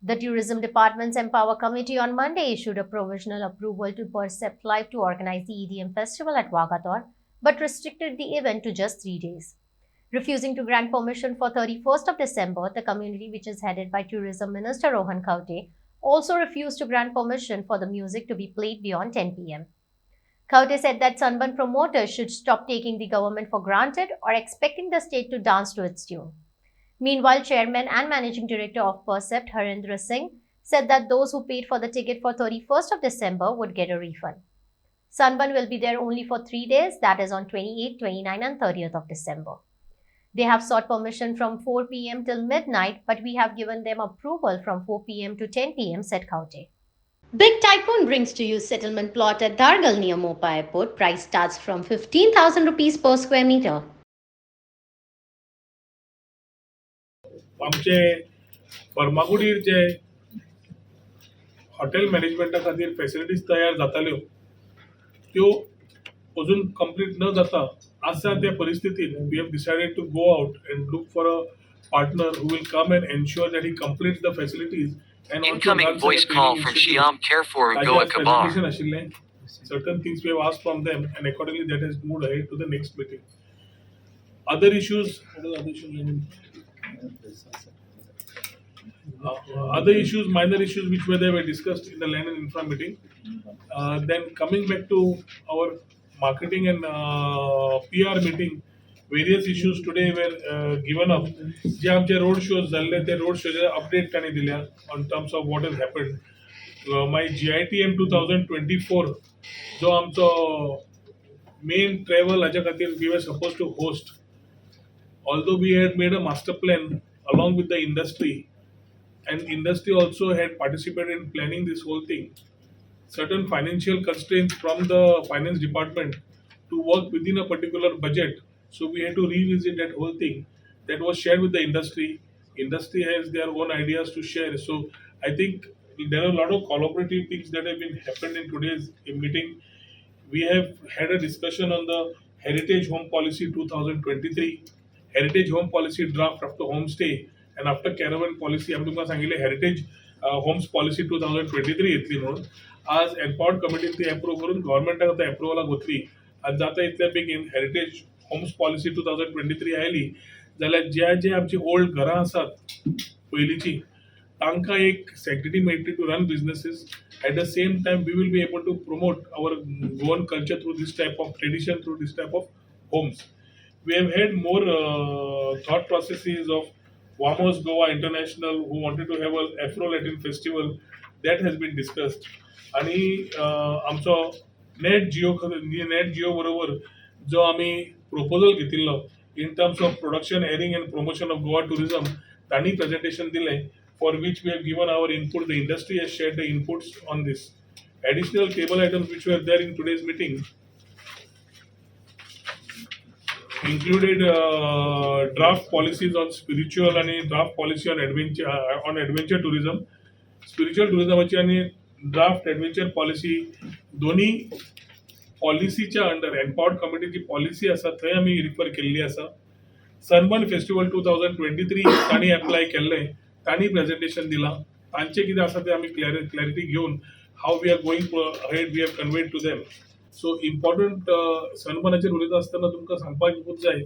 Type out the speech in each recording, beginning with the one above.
The Tourism Department's Empower Committee on Monday issued a provisional approval to Percept Live to organize the EDM festival at Wagator, but restricted the event to just 3 days. Refusing to grant permission for 31st of December, the community, which is headed by Tourism Minister Rohan Kaute, also refused to grant permission for the music to be played beyond 10 p.m. Kaute said that Sunburn promoters should stop taking the government for granted or expecting the state to dance to its tune. Meanwhile, Chairman and Managing Director of Percept, Harindra Singh, said that those who paid for the ticket for 31st of December would get a refund. Sunburn will be there only for 3 days, that is on 28, 29, and 30th of December. They have sought permission from 4 p.m. till midnight, but we have given them approval from 4 p.m. to 10 p.m., said Kaute. Big Tycoon brings to you settlement plot at Dargal near Mopa Airport. Price starts from 15,000 rupees per square meter. आमचे फर्मागुडीर जे hotel मॅनेजमेंटा खातीर facilities तयार जाताल्यो त्यो अजून complete न जाता आसा त्या परिस्थितीत we have decided to go out and look for a partner who will come and ensure that he completes the facilities and also Incoming runs voice a call training from institute. Shyam Carrefour and Goa ताज्या Kabar. presentation आशिल्लें. Certain things we have asked from them and accordingly that has moved ahead to the next meeting. Other issues, what are the other issues? Other issues, minor issues which were discussed in the land and infra meeting. Then coming back to our marketing and PR meeting, various issues today were given up. जे आमचे road shows झाले ते road शोचे update तांणी दिल्या on terms of what has happened. My GITM 2024 जो आमचो main travel हाच्या खातीर we were supposed to host. Although we had made a master plan along with the industry, and industry also had participated in planning this whole thing, certain financial constraints from the finance department to work within a particular budget, so we had to revisit that whole thing. That was shared with the industry has their own ideas to share, so I think there are a lot of collaborative things that have been happened in today's meeting. We have had a discussion on the heritage home policy 2023, heritage home policy draft after homestay and after caravan policy. आम्ही तुमकां सांगिल्लें heritage Holmes policy 2023 येतली म्हणून. आज empowered कमिटीन ती approve करून गव्हर्नमेंटाक आतां अप्रुवलाक वतली. आज जाता इतल्या बेगीन हेरिटेज होम्स पॉलिसी 2023 आयली जाल्यार जे आमची ओल्ड घरां आसात पयलींची तांकां एक सॅक्युरिटी मेळटली to run businesses. At the same time, we will be able to promote our Goan culture through this type of tradition, through this type of homes. We have had more thought processes of Vamos Goa International, who wanted to have an Afro-Latin festival. That has been discussed. आणि आमचो net Jio बरोबर जो आम्ही proposal घेतिल्लो in terms of production airing and promotion of Goa tourism तांणी presentation दिलें, for which we have given our input. The industry has shared the inputs on this. Additional table items which were there in today's meeting included draft policies on spiritual and draft policy on adventure tourism. Spiritual tourism and draft adventure policy दोन्ही पॉलिसीच्या under empowered कमिटीची policy आसा थंय आमी refer केल्ली आसा. Sunburn festival 2023 तांणी apply केल्लें, तांणी presentation दिलां. तांचें कितें आसा तें आमी क्लॅरिटी घेवन how we are going ahead we have conveyed to them. So important सनबर्नाचेर उलयता आसतना तुमकां सांगपाक जाय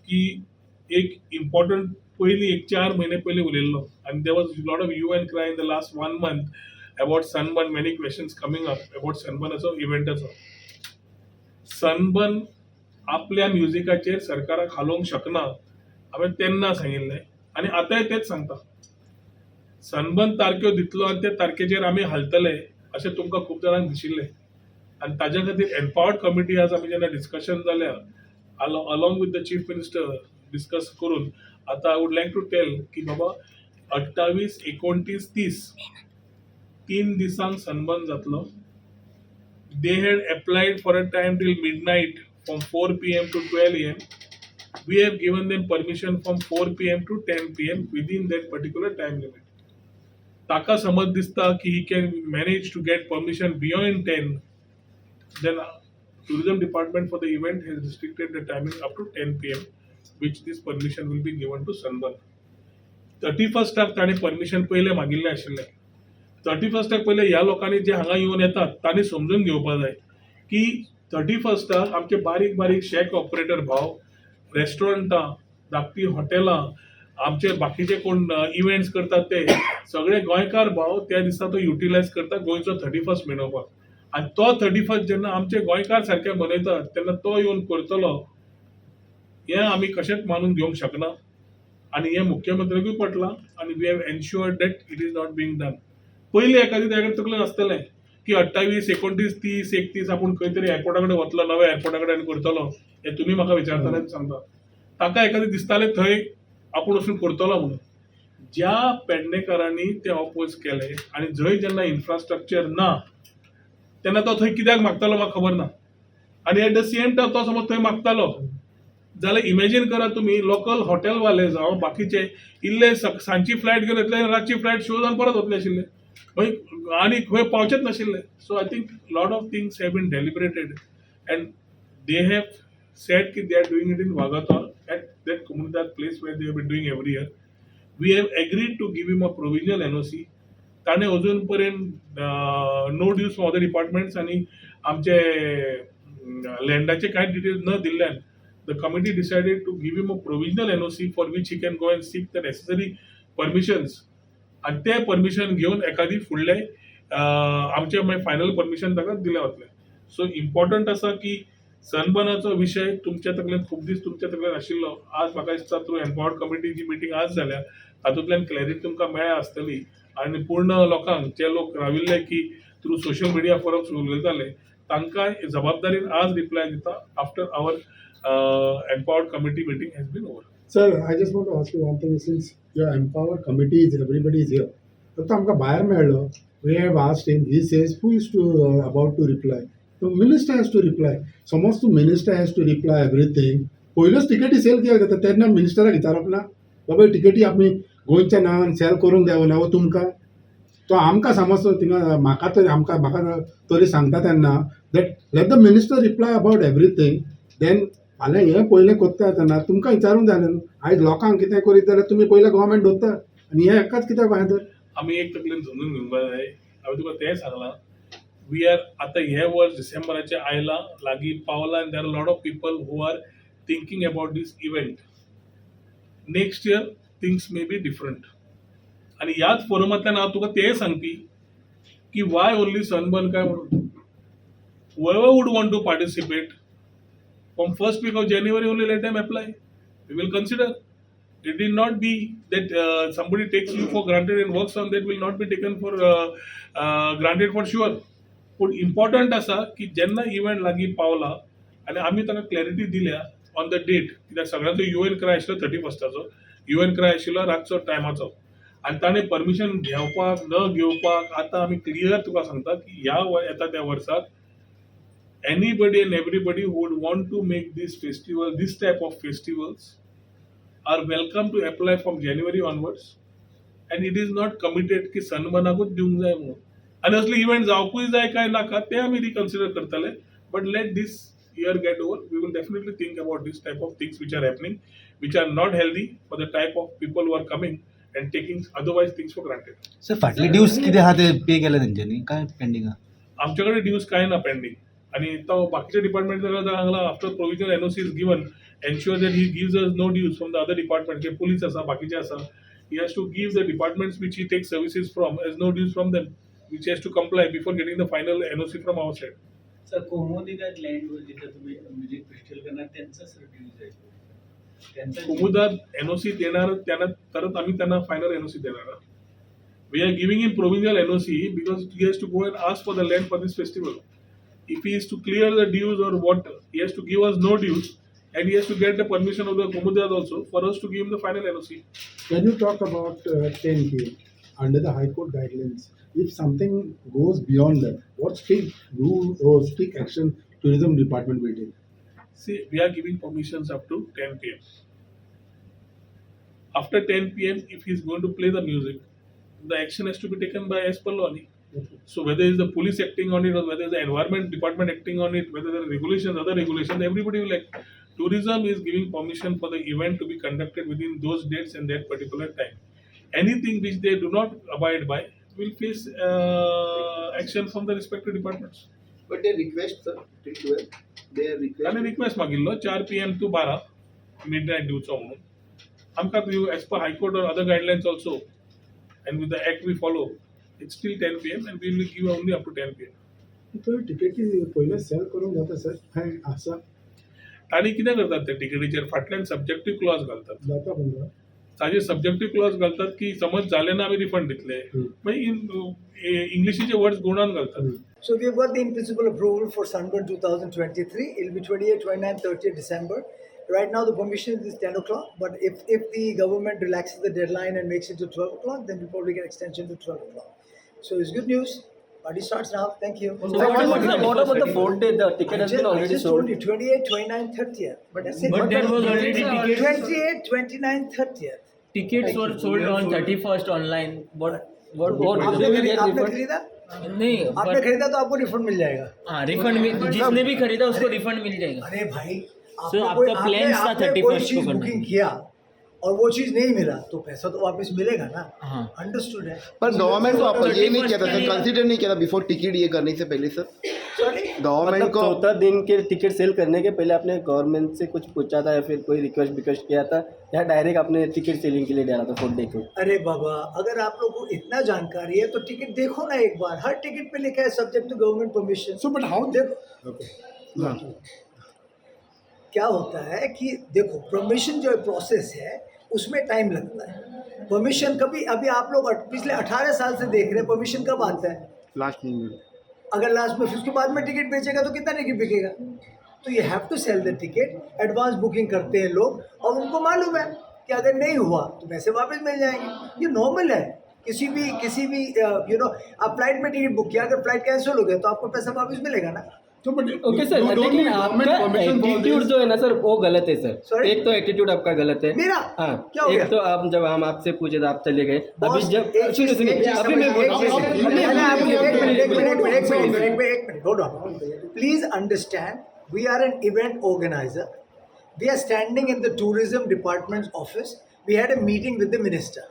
की एक इम्पॉर्टंट पयलीं एक 4 म्हयने पयलीं उलयल्लो आनी there was lot of hue and cry in the last 1 month about Sunburn. Many questions coming up about सनबर्नाचो इव्हेंटाचो. सनबर्न आपल्या म्युझिकाचेर सरकाराक हालोवंक शकना हांवें तेन्ना सांगिल्लें आनी आतांय तेच सांगता. सनबर्न तारख्यो दितलो आनी त्या तारखेचेर आमी हालतले अशें तुमकां खूब जाणांक दिशिल्लें आनी ताज्या खातीर एम्पावर्ड कमिटी आज आमी जेन्ना डिस्कशन जाल्या along with the chief minister discuss करून आतां I would like to tell की बाबा 28, 29, 30 3 दिसांक सनबर्न जातलो. They had applied for a time till midnight from 4 p.m. to 12 a.m. We have given them permission from 4 p.m. to 10 p.m. within that particular time limit. Taka समज दिसता की he can manage to get permission beyond 10, then tourism department for the event has restricted the timing up to 10 p.m. which this permission will be given to Sunburn. 31st ताणें permission पयलें मागिल्लें आशिल्लें. 31st पयलें ह्या लोकांनी जे हांगा येवन येतात तांणी समजून घेवपाक जाय की 31st आमचे बारीक बारीक शेक ऑपरेटर भाव, रेस्टॉरंटां, धाकटी हॉटेलां, आमचे बाकीचे कोण इव्हेंट्स करतात ते सगळे गोंयकार भाव त्या दिसा तो युटिलायज करता गोंयचो 31st मनोवपाक. आनी तो 31st जेन्ना आमचे गोंयकार सारके मनयतात तेन्ना तो येवन करतलो हें आमी कशेंच मानून घेवंक शकना. आनी हें मुख्यमंत्र्याकूय पटलां आनी we have ensured that it is not being done. पयलीं एखादी त्या कडेन तकलेन आसतलें की 28, 29, 30, 31 आपूण खंय तरी एअरपोर्टा कडेन वतलो, नव्या एअरपोर्टा कडेन आनी करतलो. हें तुमी म्हाका विचारताले आनी सांगता. ताका एखादें दिसतालें थंय आपूण वचून करतलो म्हणून. ज्या पेडणेकारांनी तें ऑपोज केलें आनी जंय जेन्ना इन्फ्रास्ट्रक्चर ना तेन्ना तो थंय कित्याक मागतालो म्हाका खबर ना. आनी एट द सेम टायम तो समज थंय मागतालो जाल्यार इमॅजीन करा तुमी लोकल हॉटेलवाले जावं बाकीचे इल्ले सांजची फ्लायट घेवन येतले आनी रातची फ्लायट शो जावन परत वतले आशिल्ले आनी खंय पावचेच नाशिल्ले. So I think lot of things have been deliberated and they have said की they are doing it in Vagator at that Comunidad place where they have been doing every year. We have agreed to give him a provisional NOC. ताणे अजून पर्यंत no dues from other departments आनी आमचे लँडाचे कांय details न दिल्ल्यान the committee decided to give him a provisional NOC for which he can go and seek the necessary permissions. आनी ते परमिशन घेवन एखादी फुडले आमचे मागीर फायनल परमिशन ताका दिलें वतलें. सो इम्पॉर्टंट आसा की सनबर्नाचो विशय तुमच्या तकलेन खूब दीस तुमच्या तकलेन आशिल्लो. आज म्हाका दिसता थ्रू एम्पावर्ड कमिटीची मिटींग आज जाल्या तातूंतल्यान क्लॅरिटी तुमकां मेळ्ळ्या आसतली आनी पूर्ण लोकांक जे लोक राविल्ले की थ्रू सोशल मिडिया फोरम्स उलयताले तांकां जबाबदारीन आज रिप्लाय दिता after our empowered committee meeting has been over. Sir, I just want to ask you one thing. Since your empowered committee is everybody is here, तर तो आमकां भायर मेळ्ळो. We have asked him. He says who is to about to reply. The minister has to reply. समज तू minister has to reply everything. पयलोच टिकेटी cell कित्याक जाता तेन्ना मिनिस्टराक विचारप ना बाबा टिकेटी आमी गोंयच्या नांवान सेल करूंक जाय ना तुमकां. तो आमकां समज थिंगा म्हाका तरी सांगता तेन्ना that let the minister reply about everything. Then फाल्यां हें पयलें कोत्ता तेन्ना तुमकां विचारूंक जाय न्हू. आयज लोकांक कितें करीत जाल्यार तुमी पयलें गव्हर्मेंट धरता आनी हें एकाच कित्याक कशें तर आमी एक तकलेन समजून घेवंक जाय. हांवें तुका तें सांगलां वी आर आतां हें वर्स डिसेंबराचें आयलां लागीं पावलां आनी there are lot of people who are thinking about this event. Next year things may be different. आनी ह्याच फोरमांतल्यान हांव तुका तें सांगपी की वाय ओन्ली सनबर्न काय म्हणून. whoever would want to participate from first week of January only let them apply. We will consider. It will not be that somebody takes you for granted and works on that will not be taken for granted for sure. But important असा की जेन्ना event लागीं पावला आनी आमी ताका clarity दिल्या on the date कित्याक सगळ्यांचो UN क्राय आशिल्लो 31st UN क्राय आशिल्लो रातचो टायमाचो आनी ताणें परमिशन घेवपाक न घेवपाक आतां आमी क्लियर तुका सांगता की ह्या येता त्या वर्साक anybody and everybody who would want to make this type of festivals are welcome to apply from January onwards. And it is not committed की सनबर्नाकूच दिवंक जाय म्हणून. आनी असले इव्हेंट जावपूय जाय काय नाका ते आमी रिकन्सिडर करतले. But let this year get over, we will definitely think about this type of things which are happening, which are not healthy for the type of people who are coming and taking otherwise things for granted. Sir फाटले dues कितें आहा ते पे केले तेंच्यांनी काय pending आहा? आमच्याकडे ड्यूज काय ना पेंडिंग. आणि तो बाकीच्या डिपार्टमेंट सांगला after provisional NOC is given ensure that he gives us no dues from the other department. जे पोलीस आसा बाकीचे आसा he has to give the departments which he take services from as no dues from them which has to comply before getting the final NOC from our side. Sir कोमोदिगात लँडवर जिथं तुम्ही music festival करणार त्यांचाच reviews आहे त्यांचा कुमुदात NOC देणार त्यांना तरच आम्ही त्यांना फायनल NOC देणार. We are giving him provisional NOC because he has to go and ask for the land for this festival. If he is to clear the dues or what, he has to give us no dues and he has to get the permission of the Kumudad also for us to give him the final NOC. When you talk about 10K under the High Court guidelines, if something goes beyond that, what strict rule or strict action tourism department will take? See, we are giving permissions up to 10 p.m. After 10 p.m, if he is going to play the music, the action has to be taken by as per law. So whether it's the police acting on it or whether the environment department acting on it, whether the regulations, other regulations, everybody will act. Tourism is giving permission for the event to be conducted within those dates and that particular time. anything which they do not abide by will face action from the respective departments. But they request, sir, till 12. They are request. आणि request मागिल्लो 4 PM to 12 midnight दिवचो म्हणून आमकां as per High Court or other guidelines also and with the act we follow it's still 10 PM and we will give only up to 10 PM. तो टिकेटी पयले cell करून जाता sir hi आसा आणि कितें करतात ते टिकेटीचेर फाटल्यान सब्जेक्टीव क्लॉज घालतात जाता बंद ताजे सब्जेक्टीव क्लॉज घालतात की समज झाले ना आमी रिफंड दितले मागीर इंग्लिशीचे वर्ड्स गुणान घालतात. So we've got the in-principle approval for Sunburn 2023. It'll be 28, 29, 30th December. Right now the permission is 10 o'clock, but if the government relaxes the deadline and makes it to 12 o'clock, then we'll probably get extension to 12 o'clock. So it's good news. Party starts now. Thank you. So what about the fourth day? The ticket has been I already just sold. told you 28, 29, 30th. But that's it. But there was already tickets. 28, 29, 30th. Tickets were sold on 31st online. What आपने खरीदा? नहीं आपने खरीदा तो आपको refund मिल जाएगा. हाँ refund जिसने भी खरीदा उसको रिफंड मिल जाएगा. अरे भाई So, आपका plans था 31st को करना. बुकिंग किया और वो चीज नहीं मिला तो पैसा तो वापस मिलेगा ना. हाँ. अंडरस्टूड है. पर गवर्नमेंट को आप ये नहीं किया था, 31st के कंसीडर नहीं किया था बिफोर टिकट ये करने से पहले सर. सॉरी. गवर्नमेंट को 14 दिन के टिकट सेल करने के पहले आपने गवर्नमेंट से कुछ पूछा था या फिर कोई रिक्वेस्ट किया था या डायरेक्ट आपने टिकट सेलिंग के लिए डाला था 4 डे को? अरे बाबा अगर आप लोगों को इतना जानकारी है तो टिकट देखो ना एक बार. हर टिकट पे लिखा है subject to government permission. So but how देखो क्या होता है कि देखो परमिशन जो प्रोसेस है उसमें टाइम लगता है. परमिशन कभी अभी आप लोग पिछले 18 साल से देख रहे हैं परमिशन कब आता है? लास्ट में अगर लास्ट में फिर उसके बाद में टिकट बेचेगा तो कितना टिकट बिकेगा? तो you have to sell the ticket. Advance booking करते हैं लोग और उनको मालूम है कि अगर नहीं हुआ तो पैसे वापस मिल जाएंगे. ये नॉर्मल है. किसी भी आप फ्लाइट में टिकट बुक किया, अगर फ्लाइट कैंसिल हो गया तो आपको पैसा वापस मिलेगा ना. तो बट ओके सर, लेकिन आपका एटीट्यूड जो है ना सर वो गलत है सर. Sorry? एक तो एटीट्यूड आपका गलत है. मेरा? हाँ. क्या हो गया? एक तो आप जब हम आपसे पूछे तो आप चले गए. अभी बॉस, जब एक चीज़ सुनिए अभी मैं Please understand, we are an event organizer. We are standing in the tourism department's office. We had a meeting with the minister.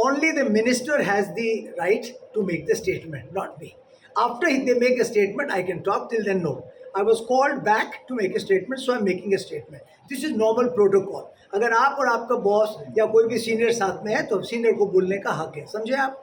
Only the minister has the right to make the statement, not me. After they make a statement, I can talk. Till then, no. I was called back to make a statement, so I'm making a statement. This is normal protocol. अगर आप और आपका boss या कोई भी senior साथ में है तो सीनियर को बोलने का हक है. समझे आप?